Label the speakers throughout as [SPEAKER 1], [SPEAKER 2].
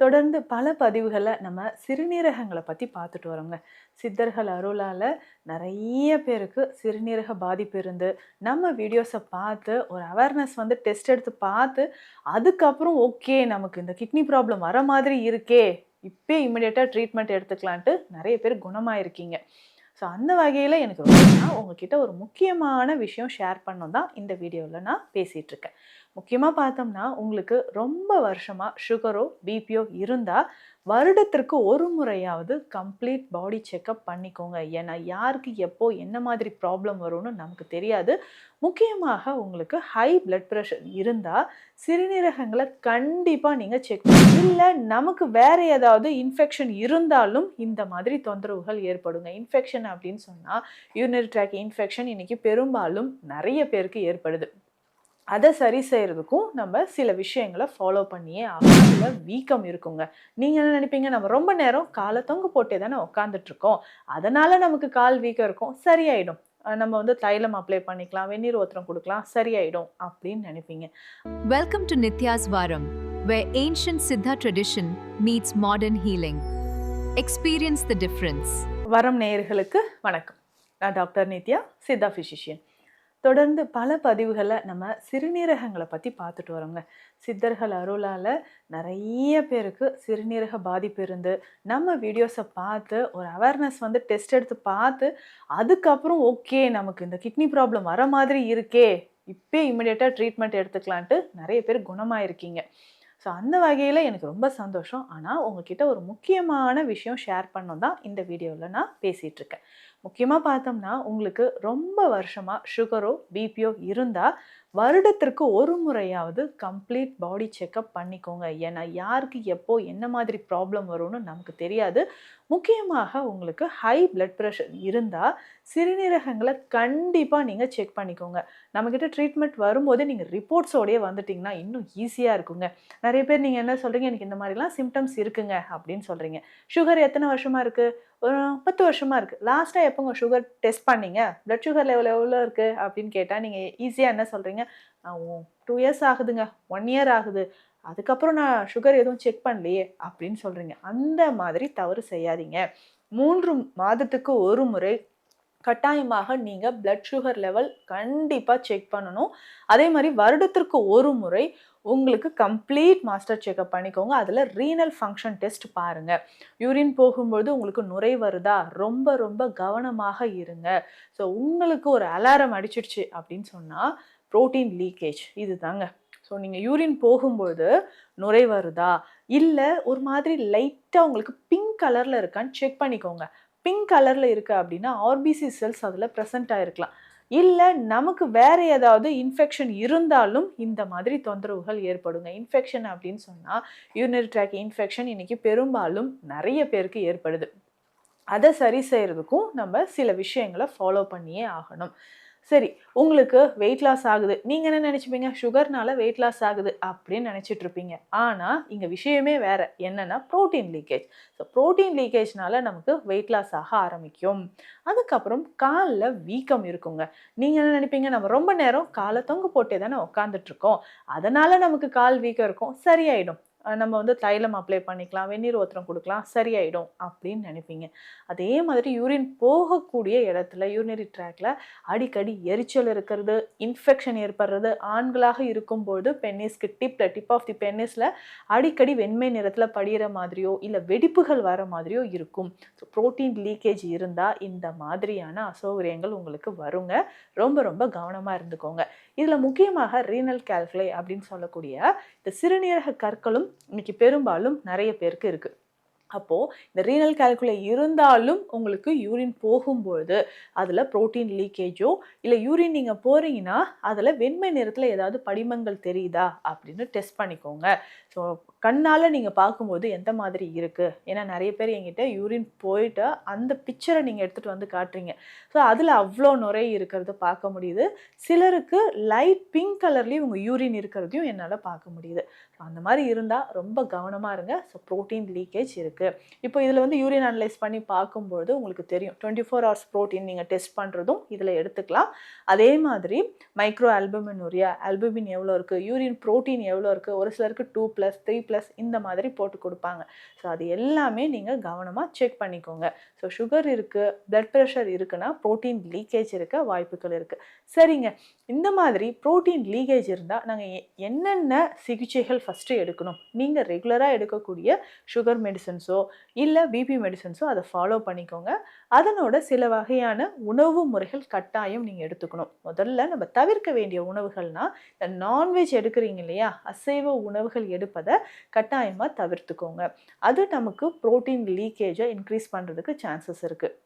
[SPEAKER 1] தொடர்ந்து பல பதிவுகள நம்ம சிறுநீரகங்கள பத்தி பார்த்துட்டு வரோங்க. சித்தர்கள் அருளால நெறைய பேருக்கு சிறுநீரக பாதிப்பு இருந்து, நம்ம வீடியோஸ பார்த்து ஒரு அவேர்னஸ் டெஸ்ட் எடுத்து பார்த்து, அதுக்கப்புறம் ஓகே நமக்கு இந்த கிட்னி ப்ராப்ளம் வர மாதிரி இருக்கே, இப்பயே இமிடியேட்டா ட்ரீட்மெண்ட் எடுத்துக்கலான்ட்டு நெறைய பேர் குணமாயிருக்கீங்க. ஸோ அந்த வகையில எனக்கு நான் உங்ககிட்ட ஒரு முக்கியமான விஷயம் ஷேர் பண்ணணும் தான் இந்த வீடியோல நான் பேசிட்டு இருக்கேன். முக்கியமா பார்த்தோம்னா, உங்களுக்கு ரொம்ப வருஷமா சுகரோ, பிபியோ இருந்தா, வருடத்திற்கு ஒரு முறையாவது கம்ப்ளீட் பாடி செக்கப் பண்ணிக்கோங்க. ஏன்னா, யாருக்கு எப்போ என்ன மாதிரி ப்ராப்ளம் வரும்னு நமக்கு தெரியாது. முக்கியமாக உங்களுக்கு ஹை பிளட் பிரஷர் இருந்தா, சிறுநீரகங்கள கண்டிப்பா நீங்க செக் பண்ணணும். இல்ல நமக்கு வேற ஏதாவது இன்ஃபெக்ஷன் இருந்தாலும் இந்த மாதிரி தொந்தரவுகள் ஏற்படுங்க. இன்ஃபெக்ஷன் அப்படின்னு சொன்னா, யூரினரி ட்ராக்ட் இன்ஃபெக்ஷன் இன்னைக்கு பெரும்பாலும் நெறைய பேருக்கு ஏற்படுது. அத சரி செய்றதுக்கும் நம்ம சில விஷயங்கள ஃபாலோ பண்ணியே ஆகணும். அதுல வீக்கம் இருக்குங்க. நீங்க என்ன நெனைப்பீங்க, நம்ம ரொம்ப நேரம் கால தொங்க போட்டே தானே உட்கார்ந்துட்டு இருக்கோம். அதனால நமக்கு கால் வீக்கம் இருக்கும். சரியாயிடும். நம்ம தைலம் அப்ளை பண்ணிக்கலாம், வெந்நீர் ஒத்தடம் குடுக்கலாம், சரியாயிடும் அப்படின்னு நெனைப்பீங்க.
[SPEAKER 2] Welcome to Nitya's Varam, where ancient Siddha tradition meets modern healing. Experience the difference.
[SPEAKER 1] வரம் நேயர்களுக்கு வணக்கம். நான் டாக்டர் நித்யா, சித்தா பிசிஷியன். தொடர்ந்து பல பதிவுகள நம்ம சிறுநீரகங்கள பத்தி பார்த்துட்டு வரோங்க. சித்தர்கள் அருளால நெறைய பேருக்கு சிறுநீரக பாதிப்பு இருந்து, நம்ம வீடியோஸ பார்த்து ஒரு அவேர்னஸ் டெஸ்ட் எடுத்து பார்த்து, அதுக்கப்புறம் ஓகே நமக்கு இந்த கிட்னி ப்ராப்ளம் வர மாதிரி இருக்கே, இப்பயே இமிடியேட்டா ட்ரீட்மெண்ட் எடுத்துக்கலான்ட்டு நெறைய பேர் குணமாயிருக்கீங்க. ஸோ அந்த வகையில எனக்கு ரொம்ப சந்தோஷம். ஆனா உங்ககிட்ட ஒரு முக்கியமான விஷயம் ஷேர் பண்ணணும் தான் இந்த வீடியோல நான் பேசிட்டு இருக்கேன். முக்கியமா பார்த்தோம்னா, உங்களுக்கு ரொம்ப வருஷமா சுகரோ, பிபியோ இருந்தா, வருடத்திற்கு ஒரு முறையாவது கம்ப்ளீட் பாடி செக்கப் பண்ணிக்கோங்க. ஏன்னா, யாருக்கு எப்போ என்ன மாதிரி ப்ராப்ளம் வரும்னு நமக்கு தெரியாது. முக்கியமாக உங்களுக்கு ஹை பிளட் பிரஷர் இருந்தா, சிறுநீரகங்கள கண்டிப்பா நீங்க செக் பண்ணிக்கோங்க. நம்மகிட்ட ட்ரீட்மெண்ட் வரும்போதே நீங்க ரிப்போர்ட்ஸோடயே வந்துட்டீங்கன்னா, இன்னும் ஈஸியா இருக்குங்க. நெறைய பேர் நீங்க என்ன சொல்றீங்க, "எனக்கு இந்த மாரிலாம் சிம்ப்டம்ஸ் இருக்குங்க" அப்படின்னு சொல்றீங்க. சுகர் எத்தன வருஷமா இருக்கு? ஒரு 10 வருஷமா இருக்கு. லாஸ்ட்டா எப்போங்க சுகர் டெஸ்ட் பண்ணீங்க? பிளட் சுகர் லெவல் எவ்வளோ இருக்கு? அப்படின்னு கேட்டா, நீங்க ஈஸியா என்ன சொல்றீங்க? 2 இயர்ஸ் ஆகுதுங்க. 1 இயர் ஆகுது. அதுக்கப்புறம் நான் சுகர் எதுவும் செக் பண்ணலையே அப்படின்னு சொல்றீங்க. அந்த மாதிரி தவறு செய்யாதீங்க. 3 மாதத்துக்கு ஒரு முறை கட்டாயமாக நீங்க பிளட் சுகர் லெவல் கண்டிப்பா செக் பண்ணணும். அதே மாரி வருடத்திற்கு ஒரு முறை உங்களுக்கு கம்ப்ளீட் மாஸ்டர் செக்கப் பண்ணிக்கோங்க. அதுல ரீனல் ஃபங்ஷன் டெஸ்ட் பாருங்க. யூரின் போகும்போது உங்களுக்கு நுரை வருதா? ரொம்ப ரொம்ப கவனமாக இருங்க. ஸோ உங்களுக்கு ஒரு அலாரம் அடிச்சிடுச்சு அப்படின்னு சொன்னா, புரோட்டீன் லீக்கேஜ் இதுதாங்க. ஸோ நீங்க யூரின் போகும்போது நுரை வருதா? இல்ல ஒரு மாதிரி லைட்டா உங்களுக்கு பிங்க் கலர்ல இருக்கான்னு செக் பண்ணிக்கோங்க. பிங்க் கலர்ல இருக்கு அப்படின்னா, ஆர்பிசி செல்ஸ் அதுல பிரசன்ட் ஆயிருக்கலாம். இல்ல நமக்கு வேற ஏதாவது இன்ஃபெக்ஷன் இருந்தாலும் இந்த மாதிரி தொந்தரவுகள் ஏற்படுங்க. இன்ஃபெக்ஷன் அப்படின்னு சொன்னா, யூரினரி ட்ராக்ட் இன்ஃபெக்ஷன் இன்னைக்கு பெரும்பாலும் நெறைய பேருக்கு ஏற்படுது. அத சரி செய்றதுக்கும் நம்ம சில விஷயங்கள ஃபாலோ பண்ணியே ஆகணும். சரி, உங்களுக்கு வெயிட் லாஸ் ஆகுது. நீங்க என்ன நெனச்சுப்பீங்க? சுகர்னால வெயிட் லாஸ் ஆகுது அப்படின்னு நெனச்சிட்டு இருப்பீங்க. ஆனா, இங்க விஷயமே வேற. என்னன்னா புரோட்டீன் லீக்கேஜ். ஸோ புரோட்டீன் லீக்கேஜ்னால நமக்கு வெயிட் லாஸ் ஆக ஆரம்பிக்கும். அதுக்கப்புறம் கால்ல வீக்கம் இருக்குங்க. நீங்க என்ன நெனைப்பீங்க? நம்ம ரொம்ப நேரம் கால தொங்க போட்டே தானே உட்கார்ந்துட்டு இருக்கோம். அதனால நமக்கு கால் வீக்கம் இருக்கும். சரியாயிடும். நம்ம தைலம் அப்ளை பண்ணிக்கலாம், வெந்நீர் ஒத்தடம் குடுக்கலாம், சரியாயிடும் அப்படின்னு நெனைப்பீங்க. அதே மாதிரி யூரின் போகக்கூடிய இடத்துல, யூரினரி ட்ராக்ல அடிக்கடி எரிச்சல் இருக்கிறது, இன்ஃபெக்ஷன் ஏற்படுறது, ஆண்களாக இருக்கும்போது பெனிஸ்க்கு டிப் ஆஃப் தி பெனிஸ்ல அடிக்கடி வெண்மை நிறத்துல படியிற மாதிரியோ, இல்ல வெடிப்புகள் வர மாதிரியோ இருக்கும். ஸோ புரோட்டீன் லீக்கேஜ் இருந்தா இந்த மாதிரியான அசௌகரியங்கள் உங்களுக்கு வருங்க. ரொம்ப ரொம்ப கவனமா இருந்துக்கோங்க. இதுல முக்கியமாக ரீனல் கால்குலை அப்படின்னு சொல்லக்கூடிய இந்த சிறுநீரக கற்களும் இன்னைக்கு பெரும்பாலும் நெறைய பேருக்கு இருக்கு. அப்போ இந்த ரீனல் கால்குலை இருந்தாலும் உங்களுக்கு யூரின் போகும்பொழுது அதுல புரோட்டீன் லீக்கேஜோ இல்ல யூரின் நீங்க போறீங்கன்னா அதுல வெண்மை நிறத்துல ஏதாவது படிமங்கள் தெரியுதா அப்படின்னு டெஸ்ட் பண்ணிக்கோங்க. ஸோ கண்ணால நீங்க பார்க்கும்போது எந்த மாதிரி இருக்கு, ஏன்னா நிறைய பேர் என்கிட்ட யூரின் போயிட்டு அந்த பிக்சரை நீங்க எடுத்துட்டு வந்து காட்டுறீங்க. ஸோ அதுல அவ்வளோ நுரை இருக்கிறத பார்க்க முடியுது. சிலருக்கு லைட் பிங்க் கலர்லயும் உங்க யூரின் இருக்கிறதையும் என்னால பார்க்க முடியுது. அந்த மாதிரி இருந்தால் ரொம்ப கவனமாக இருங்க. ஸோ ப்ரோட்டீன் லீக்கேஜ் இருக்குது. இப்போ இதில் வந்து யூரின் அனலைஸ் பண்ணி பார்க்கும்பொழுது உங்களுக்கு தெரியும் 24 ஹவர்ஸ் ப்ரோட்டீன் நீங்கள் டெஸ்ட் பண்ணுறதும் இதில் எடுத்துக்கலாம். அதே மாதிரி மைக்ரோ ஆல்புமினுரியா, ஆல்புமின் எவ்வளோ இருக்குது, யூரின் ப்ரோட்டீன் எவ்வளோ இருக்குது, ஒரு சிலருக்கு 2+, 3+ இந்த மாதிரி போட்டு கொடுப்பாங்க. ஸோ அது எல்லாமே நீங்கள் கவனமாக செக் பண்ணிக்கோங்க. ஸோ சுகர் இருக்குது, பிளட் ப்ரெஷர் இருக்குன்னா ப்ரோட்டீன் லீக்கேஜ் இருக்க வாய்ப்புகள் இருக்குது. சரிங்க, இந்த மாதிரி ப்ரோட்டீன் லீக்கேஜ் இருந்தால் நாங்கள் என்னென்ன சிகிச்சைகள் ஃபஸ்ட்டு எடுக்கணும்? நீங்கள் ரெகுலராக எடுக்கக்கூடிய சுகர் மெடிசன்ஸோ இல்லை பிபி மெடிசன்ஸோ அதை ஃபாலோ பண்ணிக்கோங்க. அதனோட சில வகையான உணவு முறைகள் கட்டாயம் நீங்கள் எடுத்துக்கணும். முதல்ல நம்ம தவிர்க்க வேண்டிய உணவுகள்னால் இந்த நான்வெஜ் எடுக்கிறீங்க இல்லையா, அசைவ உணவுகள் எடுப்பதை கட்டாயமாக தவிர்த்துக்கோங்க. அது நமக்கு ப்ரோட்டீன் லீக்கேஜை இன்க்ரீஸ் பண்ணுறதுக்கு சான்சஸ் இருக்குது.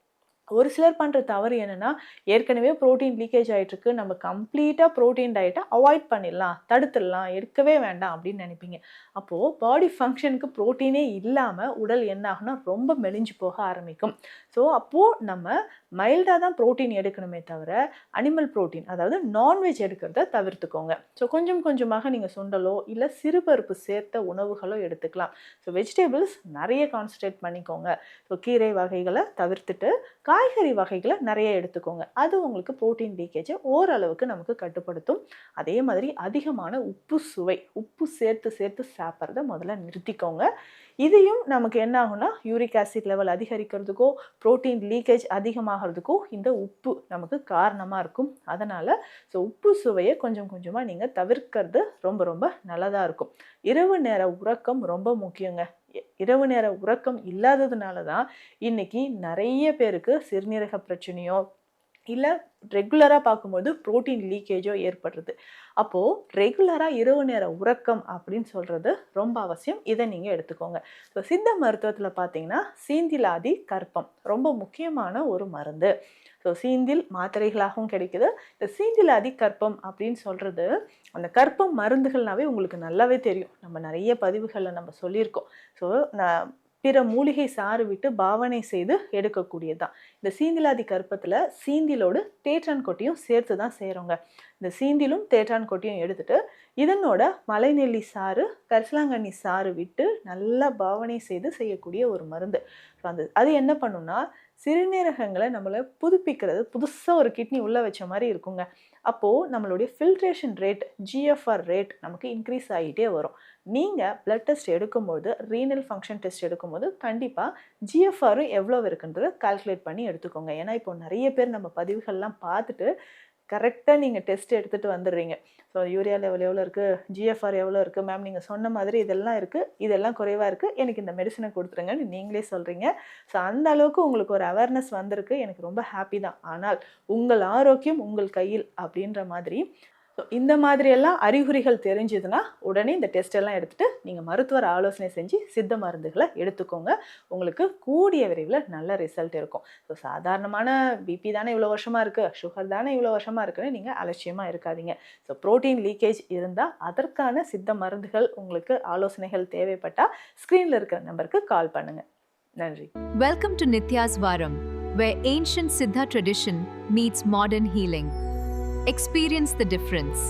[SPEAKER 1] ஒரு சிலர் பண்ணுற தவறு என்னென்னா, ஏற்கனவே ப்ரோட்டீன் லீக்கேஜ் ஆகிட்டுருக்கு, நம்ம கம்ப்ளீட்டாக ப்ரோட்டீன் டயட்டை அவாய்ட் பண்ணிடலாம், தடுத்துடலாம், எடுக்கவே வேண்டாம் அப்படின்னு நினைப்பீங்க. அப்போது பாடி ஃபங்க்ஷனுக்கு ப்ரோட்டீனே இல்லாமல் உடல் என்ன ஆகுனா ரொம்ப மெலிஞ்சு போக ஆரம்பிக்கும். ஸோ அப்போது நம்ம மைல்டாக தான் ப்ரோட்டீன் எடுக்கணுமே தவிர அனிமல் ப்ரோட்டீன் அதாவது நான்வெஜ் எடுக்கிறத தவிர்த்துக்கோங்க. ஸோ கொஞ்சம் கொஞ்சமாக நீங்கள் சுண்டலோ இல்லை சிறுபருப்பு சேர்த்த உணவுகளோ எடுத்துக்கலாம். ஸோ வெஜிடபிள்ஸ் நிறைய கான்சன்ட்ரேட் பண்ணிக்கோங்க. ஸோ கீரை வகைகளை தவிர்த்துட்டு காய்கறி வகைகளை நிறைய எடுத்துக்கோங்க. அது உங்களுக்கு ப்ரோட்டீன் லீக்கேஜை ஓரளவுக்கு நமக்கு கட்டுப்படுத்தும். அதே மாதிரி அதிகமான உப்பு சேர்த்து சாப்பிட்றத முதல்ல நிறுத்திக்கோங்க. இதையும் நமக்கு என்ன ஆகும்னா யூரிக் ஆசிட் லெவல் அதிகரிக்கிறதுக்கோ ப்ரோட்டீன் லீக்கேஜ் அதிகமாகிறதுக்கோ இந்த உப்பு நமக்கு காரணமாக இருக்கும். அதனால் உப்பு சுவையை கொஞ்சம் கொஞ்சமாக நீங்கள் தவிர்க்கிறது ரொம்ப ரொம்ப நல்லதாக இருக்கும். இரவு நேர உறக்கம் ரொம்ப முக்கியங்க. இரவு நேர உறக்கம் இல்லாததுனால தான் இன்னைக்கு நிறைய பேருக்கு சிறுநீரக பிரச்சனையோ இல்லை ரெகுலராக பார்க்கும்போது ப்ரோட்டீன் லீக்கேஜோ ஏற்படுறது. அப்போது ரெகுலராக இரவு நேர உறக்கம் அப்படின்னு சொல்கிறது ரொம்ப அவசியம். இதை நீங்கள் எடுத்துக்கோங்க. ஸோ சித்த மருத்துவத்தில் பார்த்தீங்கன்னா சீந்திலாதி கற்பம் ரொம்ப முக்கியமான ஒரு மருந்து. ஸோ சீந்தில் மாத்திரைகளாகவும் கிடைக்குது. இந்த சீந்திலாதி கற்பம் அப்படின்னு சொல்கிறது அந்த கற்பம் மருந்துகள்னாவே உங்களுக்கு நல்லாவே தெரியும். நம்ம நிறைய பதிவுகளில் நம்ம சொல்லியிருக்கோம். ஸோ நான் பிற மூலிகை சாறு விட்டு பாவனை செய்து எடுக்கக்கூடியது தான். இந்த சீந்திலாதி கற்பத்தில் சீந்திலோடு தேற்றான் கொட்டியும் சேர்த்து தான் செய்கிறோங்க. இந்த சீந்திலும் தேற்றான் கொட்டியும் எடுத்துட்டு இதனோட மலைநெல்லி சாறு, கரிசலாங்கண்ணி சாறு விட்டு நல்லா பாவனை செய்து செய்யக்கூடிய ஒரு மருந்து. அது என்ன பண்ணுன்னா சிறுநீரகங்களை நம்மளை புதுப்பிக்கிறது, புதுசாக ஒரு கிட்னி உள்ளே வச்ச மாதிரி இருக்குங்க. அப்போது நம்மளுடைய ஃபில்ட்ரேஷன் ரேட், ஜிஎஃப்ஆர் ரேட் நமக்கு இன்க்ரீஸ் ஆகிட்டே வரும். நீங்கள் பிளட் டெஸ்ட் எடுக்கும்போது, ரீனல் ஃபங்க்ஷன் டெஸ்ட் எடுக்கும்போது கண்டிப்பாக ஜிஎஃப்ஆரும் எவ்வளோ இருக்குன்றதை கால்குலேட் பண்ணி எடுத்துக்கோங்க. ஏன்னா இப்போ நிறைய பேர் நம்ம பதிவுகள்லாம் பார்த்துட்டு கரெக்டாக நீங்கள் டெஸ்ட் எடுத்துகிட்டு வந்துடுறீங்க. ஸோ யூரியா லெவல் எவ்வளோ இருக்குது, ஜிஎஃப்ஆர் எவ்வளோ இருக்குது, மேம் நீங்கள் சொன்ன மாதிரி இதெல்லாம் இருக்குது, இதெல்லாம் குறைவாக இருக்குது, எனக்கு இந்த மெடிசனை கொடுத்துருங்கன்னு நீங்களே சொல்கிறீங்க. ஸோ அந்த அளவுக்கு உங்களுக்கு ஒரு அவேர்னஸ் வந்திருக்கு. எனக்கு ரொம்ப ஹாப்பி தான். ஆனால் உங்கள் ஆரோக்கியம் உங்கள் கையில் அப்படின்ற மாதிரி ஸோ இந்த மாதிரியெல்லாம் அறிகுறிகள் தெரிஞ்சதுன்னா உடனே இந்த டெஸ்ட் எல்லாம் எடுத்துகிட்டு நீங்கள் மருத்துவர் ஆலோசனை செஞ்சு சித்த மருந்துகளை எடுத்துக்கோங்க. உங்களுக்கு கூடிய விரைவில் நல்ல ரிசல்ட் இருக்கும். ஸோ சாதாரணமான பிபி தானே இவ்வளோ வருஷமாக இருக்குது, சுகர் தானே இவ்வளோ வருஷமாக இருக்குன்னு நீங்கள் அலட்சியமாக இருக்காதீங்க. ஸோ ப்ரோட்டீன் லீக்கேஜ் இருந்தால் அதற்கான சித்த மருந்துகள் உங்களுக்கு ஆலோசனைகள் தேவைப்பட்டால் ஸ்க்ரீனில் இருக்கிற நம்பருக்கு கால் பண்ணுங்கள். நன்றி.
[SPEAKER 2] Welcome to Nitya's Varam, where ancient Siddha tradition meets modern healing. Experience the difference.